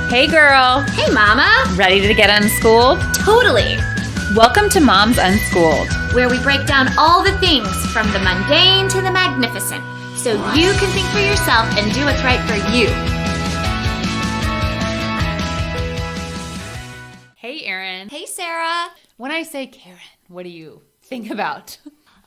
Hey girl. Hey mama. Ready to get unschooled? Totally. Welcome to Moms Unschooled, where we break down all the things from the mundane to the magnificent, so you can think for yourself and do what's right for you. Hey Erin. Hey Sarah. When I say Karen, what do you think about?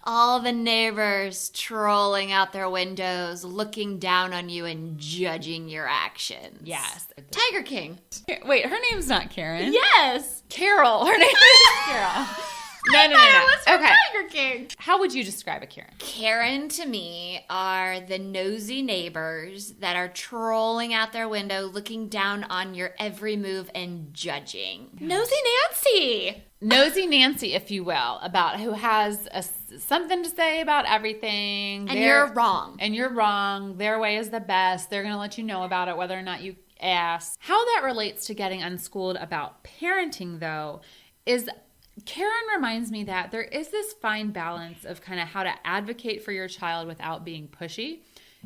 All the neighbors trolling out their windows, looking down on you and judging your actions. Yes. Tiger King. Wait, her name's not Karen. Yes. Carol. Her name is Carol. No. Okay. Tiger King. How would you describe a Karen? Karen to me are the nosy neighbors that are trolling out their window, looking down on your every move and judging. Nosy Nancy. Nosy Nancy, if you will, about who has something to say about everything. And you're wrong. And you're wrong. Their way is the best. They're going to let you know about it, whether or not you ask. How that relates to getting unschooled about parenting, though, is Karen reminds me that there is this fine balance of kind of how to advocate for your child without being pushy.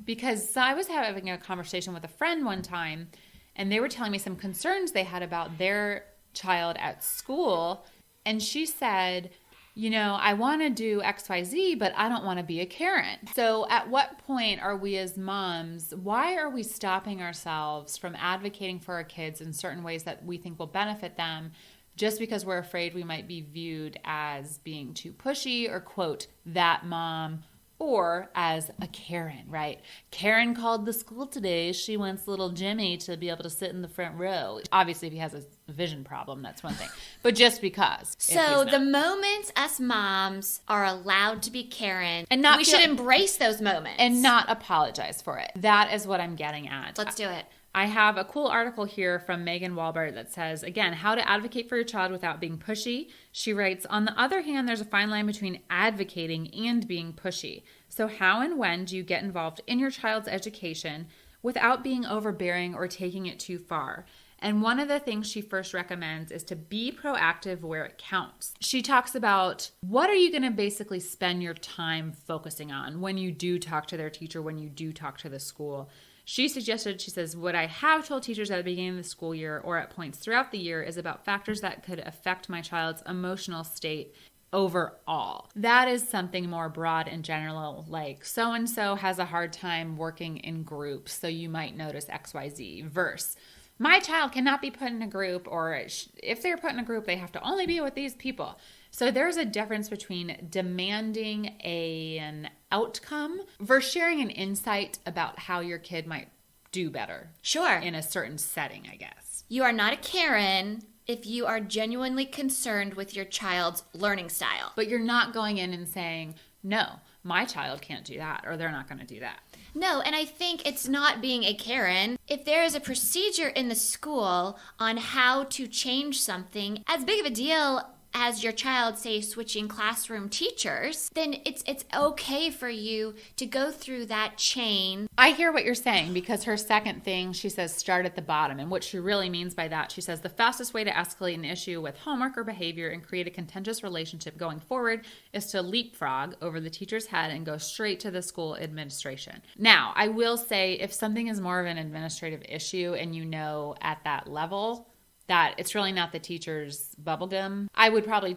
Because I was having a conversation with a friend one time, and they were telling me some concerns they had about their child at school. And she said, you know, I want to do XYZ, but I don't want to be a Karen. So at what point are we as moms, why are we stopping ourselves from advocating for our kids in certain ways that we think will benefit them just because we're afraid we might be viewed as being too pushy or, quote, that mom, or as a Karen, right? Karen called the school today. She wants little Jimmy to be able to sit in the front row. Obviously, if he has a vision problem, that's one thing. But just because. So the moments us moms are allowed to be Karen, and not we should embrace those moments. And not apologize for it. That is what I'm getting at. Let's do it. I have a cool article here from Megan Walbert that says, again, how to advocate for your child without being pushy. She writes, on the other hand, there's a fine line between advocating and being pushy. So how and when do you get involved in your child's education without being overbearing or taking it too far? And one of the things she first recommends is to be proactive where it counts. She talks about what are you going to basically spend your time focusing on when you do talk to their teacher, when you do talk to the school. She suggested, she says, what I have told teachers at the beginning of the school year or at points throughout the year is about factors that could affect my child's emotional state overall. That is something more broad and general, like so-and-so has a hard time working in groups, so you might notice XYZ, versus my child cannot be put in a group, or if they're put in a group, they have to only be with these people. So there's a difference between demanding an outcome versus sharing an insight about how your kid might do better. Sure. In a certain setting, I guess. You are not a Karen if you are genuinely concerned with your child's learning style. But you're not going in and saying, no, my child can't do that, or they're not going to do that. No, and I think it's not being a Karen. If there is a procedure in the school on how to change something, as big of a deal as your child, say, switching classroom teachers, then it's okay for you to go through that chain. I hear what you're saying, because her second thing, she says, start at the bottom. And what she really means by that, she says, the fastest way to escalate an issue with homework or behavior and create a contentious relationship going forward is to leapfrog over the teacher's head and go straight to the school administration. Now, I will say, if something is more of an administrative issue and you know at that level that it's really not the teacher's bubblegum, I would probably,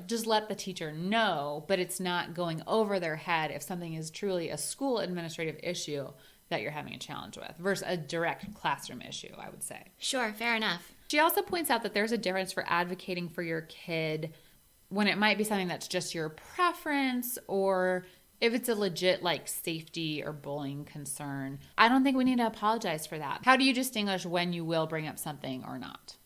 just let the teacher know, but it's not going over their head if something is truly a school administrative issue that you're having a challenge with versus a direct classroom issue, I would say. Sure, fair enough. She also points out that there's a difference for advocating for your kid when it might be something that's just your preference, or if it's a legit safety or bullying concern. I don't think we need to apologize for that. How do you distinguish when you will bring up something or not?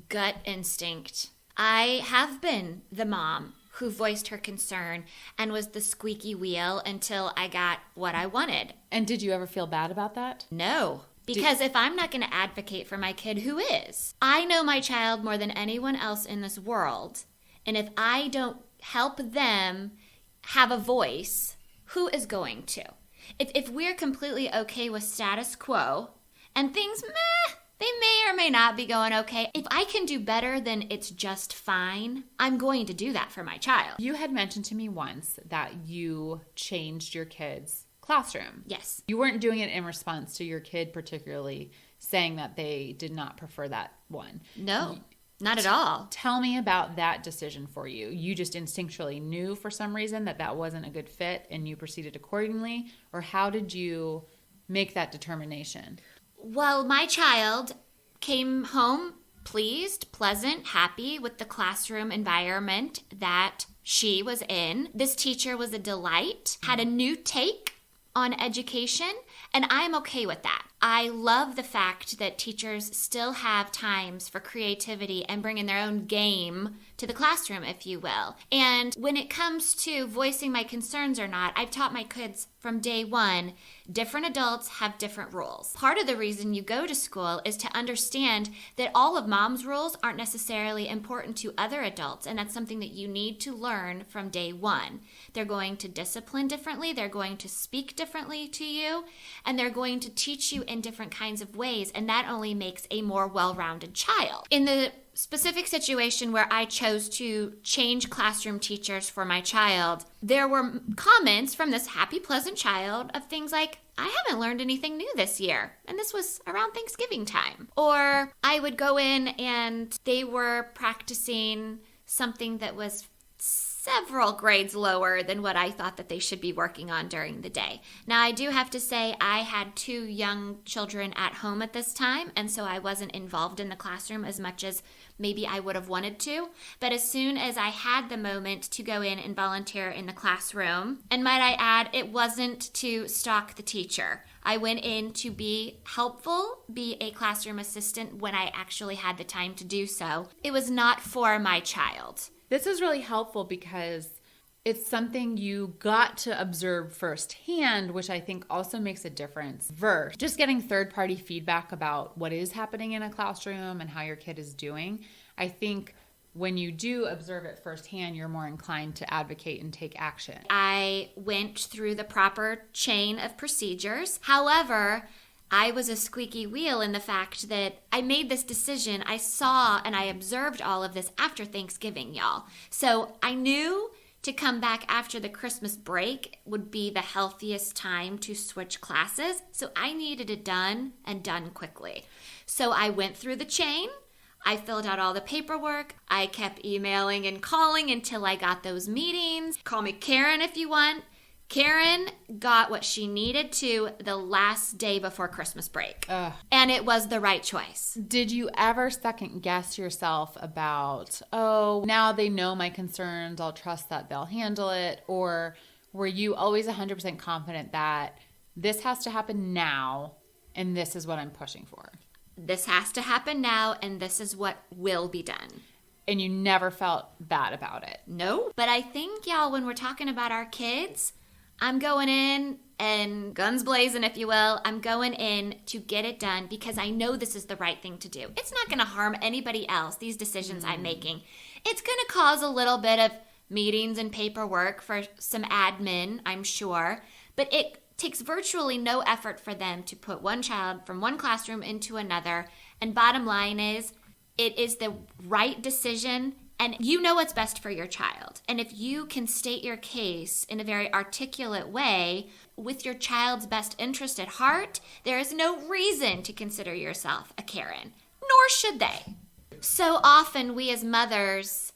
Gut instinct. I have been the mom who voiced her concern and was the squeaky wheel until I got what I wanted. And did you ever feel bad about that? No. Because if I'm not going to advocate for my kid, who is? I know my child more than anyone else in this world. And if I don't help them have a voice, who is going to? If we're completely okay with status quo and things, they may or may not be going okay. If I can do better than it's just fine, I'm going to do that for my child. You had mentioned to me once that you changed your kids' classroom. Yes. You weren't doing it in response to your kid particularly saying that they did not prefer that one. No, not at all. Tell me about that decision for you. You just instinctually knew for some reason that that wasn't a good fit and you proceeded accordingly? Or how did you make that determination? Well, my child came home pleased, pleasant, happy with the classroom environment that she was in. This teacher was a delight, had a new take on education, and I'm okay with that. I love the fact that teachers still have times for creativity and bringing their own game to the classroom, if you will. And when it comes to voicing my concerns or not, I've taught my kids from day one, different adults have different rules. Part of the reason you go to school is to understand that all of mom's rules aren't necessarily important to other adults, and that's something that you need to learn from day one. They're going to discipline differently, they're going to speak differently to you, and they're going to teach you in different kinds of ways, and that only makes a more well-rounded child. In the specific situation where I chose to change classroom teachers for my child, there were comments from this happy, pleasant child of things like, I haven't learned anything new this year. And this was around Thanksgiving time. Or I would go in and they were practicing something that was several grades lower than what I thought that they should be working on during the day. Now, I do have to say I had 2 young children at home at this time, and so I wasn't involved in the classroom as much as maybe I would have wanted to. But as soon as I had the moment to go in and volunteer in the classroom, and might I add, it wasn't to stalk the teacher. I went in to be helpful, be a classroom assistant when I actually had the time to do so. It was not for my child. This is really helpful because it's something you got to observe firsthand, which I think also makes a difference versus just getting third-party feedback about what is happening in a classroom and how your kid is doing. I think when you do observe it firsthand, you're more inclined to advocate and take action. I went through the proper chain of procedures. However, I was a squeaky wheel in the fact that I made this decision. I saw and I observed all of this after Thanksgiving, y'all. So I knew to come back after the Christmas break would be the healthiest time to switch classes. So I needed it done and done quickly. So I went through the chain. I filled out all the paperwork. I kept emailing and calling until I got those meetings. Call me Karen if you want. Karen got what she needed to the last day before Christmas break. And it was the right choice. Did you ever second guess yourself about, oh, now they know my concerns, I'll trust that they'll handle it? Or were you always 100% confident that this has to happen now and this is what I'm pushing for? This has to happen now and this is what will be done. And you never felt bad about it? No. But I think, y'all, when we're talking about our kids, I'm going in and guns blazing, if you will. I'm going in to get it done because I know this is the right thing to do. It's not going to harm anybody else, these decisions I'm making. It's going to cause a little bit of meetings and paperwork for some admin, I'm sure. But it takes virtually no effort for them to put one child from one classroom into another. And bottom line is, it is the right decision. And you know what's best for your child. And if you can state your case in a very articulate way with your child's best interest at heart, there is no reason to consider yourself a Karen, nor should they. So often we as mothers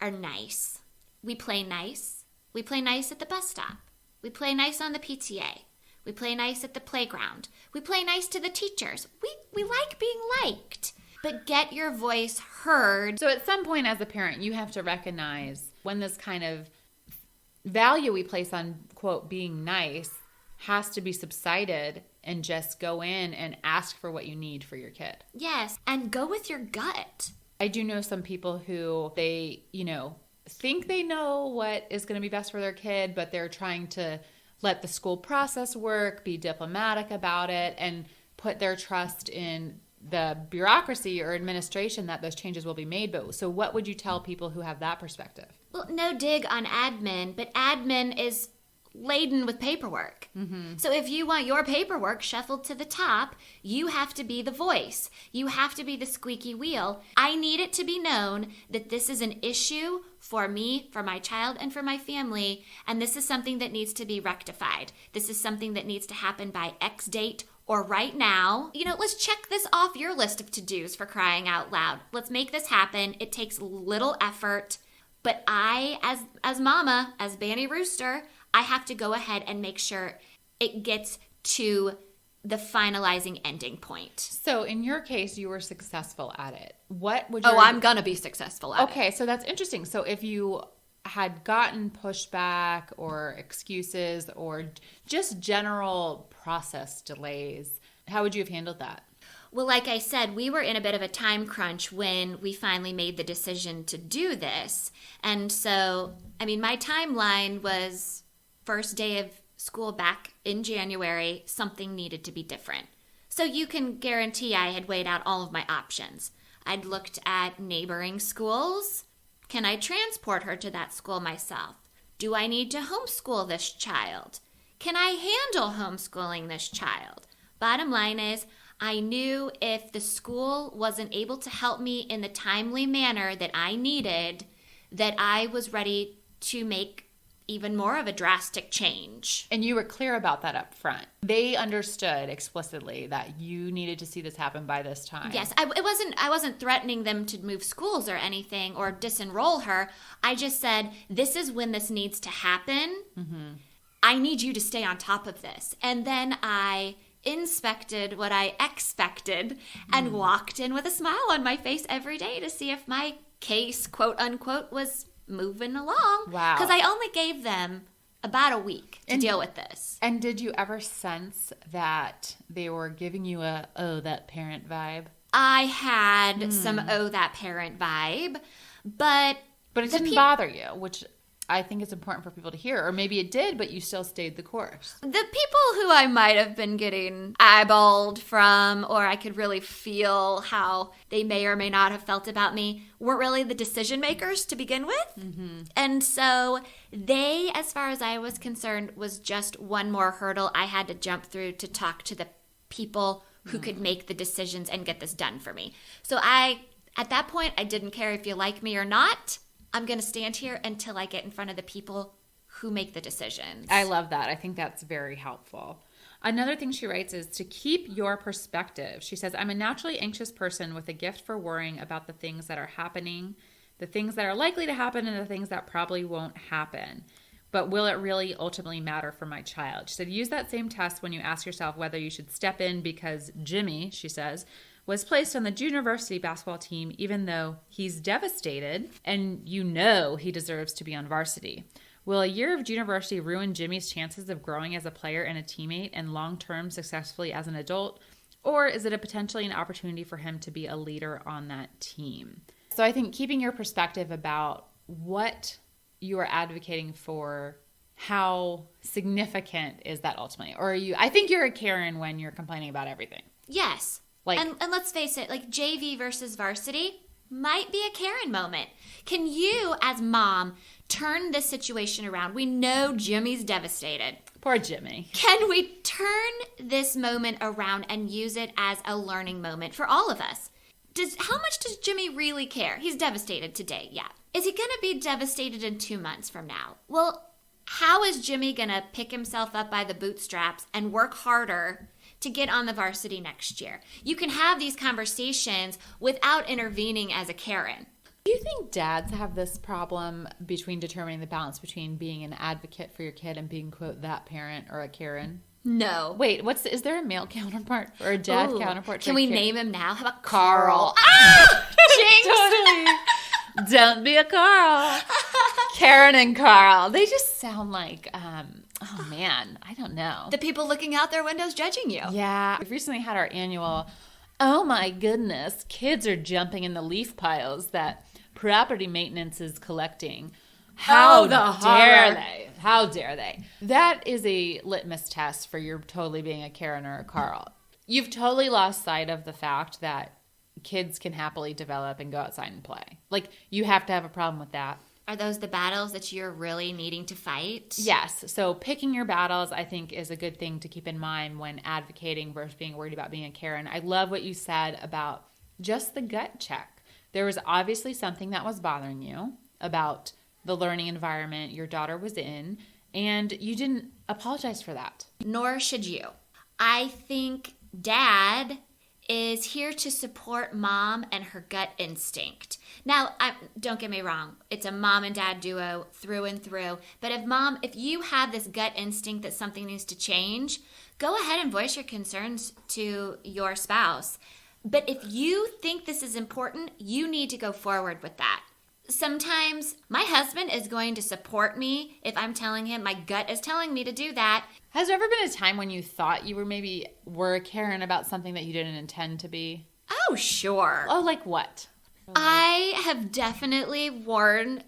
are nice. We play nice. We play nice at the bus stop. We play nice on the PTA. We play nice at the playground. We play nice to the teachers. We like being liked. But get your voice heard. So at some point as a parent, you have to recognize when this kind of value we place on, quote, being nice has to be subsided and just go in and ask for what you need for your kid. Yes, and go with your gut. I do know some people who they, think they know what is going to be best for their kid, but they're trying to let the school process work, be diplomatic about it, and put their trust in the bureaucracy or administration that those changes will be made. But so what would you tell people who have that perspective? Well, no dig on admin, but admin is laden with paperwork. So if you want your paperwork shuffled to the top, you have to be the voice. You have to be the squeaky wheel. I need it to be known that this is an issue for me, for my child, and for my family, and this is something that needs to be rectified. This is something that needs to happen by X date or right now. Let's check this off your list of to-dos, for crying out loud. Let's make this happen. It takes little effort, but I, as mama, as Banny Rooster, I have to go ahead and make sure it gets to the finalizing ending point. So in your case, you were successful at it. What would I'm going to be successful at it. Okay, so that's interesting. So if you had gotten pushback or excuses or just general process delays, how would you have handled that? Well, like I said, we were in a bit of a time crunch when we finally made the decision to do this. And so, my timeline was first day of school back in January, something needed to be different. So you can guarantee I had weighed out all of my options. I'd looked at neighboring schools. Can I transport her to that school myself? Do I need to homeschool this child? Can I handle homeschooling this child? Bottom line is, I knew if the school wasn't able to help me in the timely manner that I needed, that I was ready to make even more of a drastic change. And you were clear about that up front. They understood explicitly that you needed to see this happen by this time. Yes, I wasn't threatening them to move schools or anything or disenroll her. I just said, this is when this needs to happen. I need you to stay on top of this. And then I inspected what I expected and walked in with a smile on my face every day to see if my case, quote unquote, was moving along. Wow. Because I only gave them about a week to deal with this. And did you ever sense that they were giving you a, oh, that parent vibe? I had some oh, that parent vibe, but it didn't bother you, which I think is important for people to hear. Or maybe it did, but you still stayed the course. The people who I might have been getting eyeballed from, or I could really feel how they may or may not have felt about me, weren't really the decision makers to begin with. And so they, as far as I was concerned, was just one more hurdle I had to jump through to talk to the people who could make the decisions and get this done for me. So at that point, I didn't care if you like me or not. I'm going to stand here until I get in front of the people who make the decisions. I love that. I think that's very helpful. Another thing she writes is to keep your perspective. She says, I'm a naturally anxious person with a gift for worrying about the things that are happening, the things that are likely to happen, and the things that probably won't happen. But will it really ultimately matter for my child? She said, use that same test when you ask yourself whether you should step in because Jimmy, she says, was placed on the junior varsity basketball team even though he's devastated and you know he deserves to be on varsity. Will a year of junior varsity ruin Jimmy's chances of growing as a player and a teammate and long-term successfully as an adult? Or is it potentially an opportunity for him to be a leader on that team? So I think keeping your perspective about what you are advocating for, how significant is that ultimately? Or I think you're a Karen when you're complaining about everything. Yes. And let's face it, like JV versus varsity might be a Karen moment. Can you, as mom, turn this situation around? We know Jimmy's devastated. Poor Jimmy. Can we turn this moment around and use it as a learning moment for all of us? How much does Jimmy really care? He's devastated today, yeah. Is he going to be devastated in 2 months from now? Well, how is Jimmy going to pick himself up by the bootstraps and work harder to get on the varsity next year? You can have these conversations without intervening as a Karen. Do you think dads have this problem between determining the balance between being an advocate for your kid and being, quote, that parent or a Karen? No. Wait, is there a male counterpart or a dad counterpart? Can we name him now? How about Carl? Ah! Totally. Don't be a Carl. Karen and Carl. They just sound like, oh man, I don't know. The people looking out their windows judging you. Yeah. We've recently had our annual, oh my goodness, kids are jumping in the leaf piles that property maintenance is collecting. How dare they? How dare they? That is a litmus test for you totally being a Karen or a Carl. You've totally lost sight of the fact that kids can happily develop and go outside and play. Like, you have to have a problem with that. Are those the battles that you're really needing to fight? Yes. So picking your battles, I think, is a good thing to keep in mind when advocating versus being worried about being a Karen. I love what you said about just the gut check. There was obviously something that was bothering you about the learning environment your daughter was in, and you didn't apologize for that. Nor should you. I think Dad is here to support Mom and her gut instinct. Now, don't get me wrong. It's a mom and dad duo through and through. But if you have this gut instinct that something needs to change, go ahead and voice your concerns to your spouse. But if you think this is important, you need to go forward with that. Sometimes my husband is going to support me if I'm telling him my gut is telling me to do that. Has there ever been a time when you thought you were a Karen about something that you didn't intend to be? Oh, sure. Oh, like what? I have definitely worn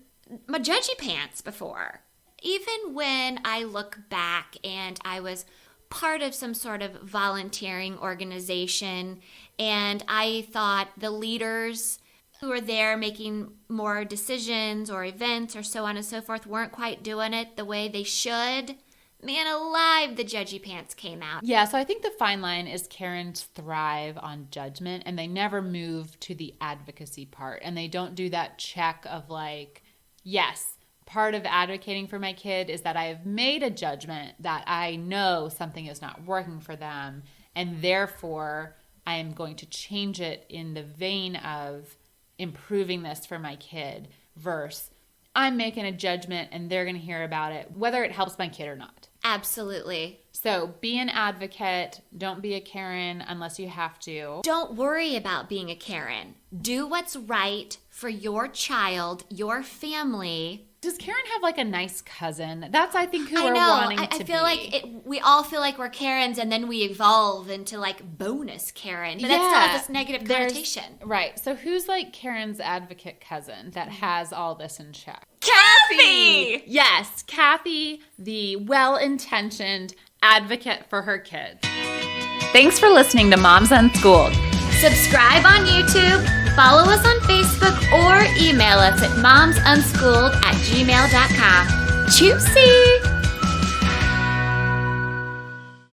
my judgy pants before. Even when I look back and I was part of some sort of volunteering organization and I thought the leaders who were there making more decisions or events or so on and so forth weren't quite doing it the way they should. Man alive, the judgy pants came out. Yeah, so I think the fine line is Karens thrive on judgment and they never move to the advocacy part. And they don't do that check of like, yes, part of advocating for my kid is that I have made a judgment that I know something is not working for them. And therefore, I am going to change it in the vein of improving this for my kid versus I'm making a judgment and they're going to hear about it, whether it helps my kid or not. Absolutely. So be an advocate. Don't be a Karen unless you have to. Don't worry about being a Karen. Do what's right for your child, your family. Does Karen have like a nice cousin? That's, I think, who I we're know. wanting to be. I feel like we all feel like we're Karens and then we evolve into like bonus Karen. But that still has this negative connotation. Right. So who's like Karen's advocate cousin that has all this in check? Cathy! Yes, Cathy, the well-intentioned advocate for her kids. Thanks for listening to Moms Unschooled. Subscribe on YouTube, follow us on Facebook, or email us at momsunschooled@gmail.com. Juicy!